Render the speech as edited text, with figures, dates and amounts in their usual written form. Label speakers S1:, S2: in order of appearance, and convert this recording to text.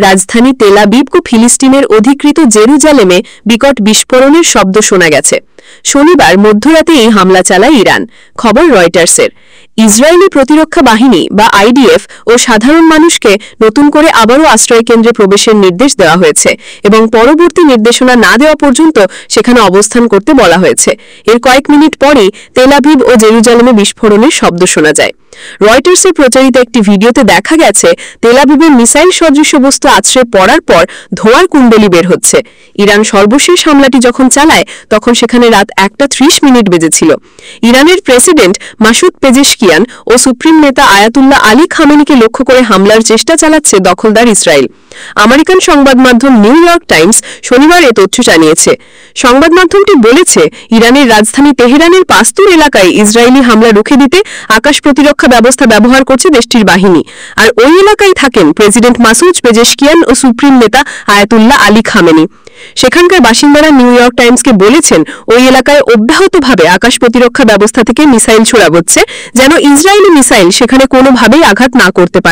S1: রাজধানী Tel Aviv ও ফিলিস্তিনের অধিকৃত জেরুজালেমে বিকট বিস্ফোরণের শব্দ শোনা গেছে। শনিবার মধ্যরাতে এই হামলা চালায় ইরান। খবর রয়টার্সের। ইসরায়েলি প্রতিরক্ষা বাহিনী বা আইডিএফ ও সাধারণ মানুষকে নতুন করে আবারও আশ্রয়কেন্দ্রে প্রবেশের নির্দেশ দেওয়া হয়েছে এবং পরবর্তী নির্দেশনা না দেওয়া পর্যন্ত সেখানে অবস্থান করতে বলা হয়েছে। এর কয়েক মিনিট পরেই তেল আবিব ও জেরুজালেমে বিস্ফোরণের শব্দ শোনা যায়। রয়টার্সে প্রচারিত একটি ভিডিওতে দেখা গেছে তেল আবিবের মিসাইল সদৃশ বস্তু আছড়ে পড়ার পর ধোঁয়ার কুণ্ডলী বের হচ্ছে। ইরান সর্বশেষ হামলাটি যখন চালায় তখন সেখানে রাত 1:30 বেজেছিল। ইরানের প্রেসিডেন্ট মাসুদ পেজেশকিয়ান ও সুপ্রিম নেতা আয়াতুল্লাহ আলী খামেনিকে লক্ষ্য করে হামলার চেষ্টা চালাচ্ছে দখলদার ইসরায়েল। আমেরিকান সংবাদ মাধ্যম নিউ ইয়র্ক টাইমস শনিবার এ তথ্য জানিয়েছে। সংবাদ মাধ্যমটি বলেছে, ইরানের রাজধানী তেহরানের পাস্তুর এলাকায় ইসরায়েলি হামলা রুখে দিতে আকাশ প্রতিরক্ষা ব্যবস্থা ব্যবহার করছে দেশটির বাহিনী। আর ওই এলাকায় থাকেন প্রেসিডেন্ট মাসুদ পেজেশকিয়ান ও সুপ্রিম নেতা আয়াতুল্লাহ আলী খামেনি। সেখানকার বাসিন্দারা নিউ ইয়র্ক টাইমসকে বলেছেন, ওই এলাকায় অব্যাহতভাবে আকাশ প্রতিরক্ষা ব্যবস্থা থেকে মিসাইল ছোড়া হচ্ছে, যেন ইসরায়েলি মিসাইল সেখানে কোনোভাবেই আঘাত না করতে পারে।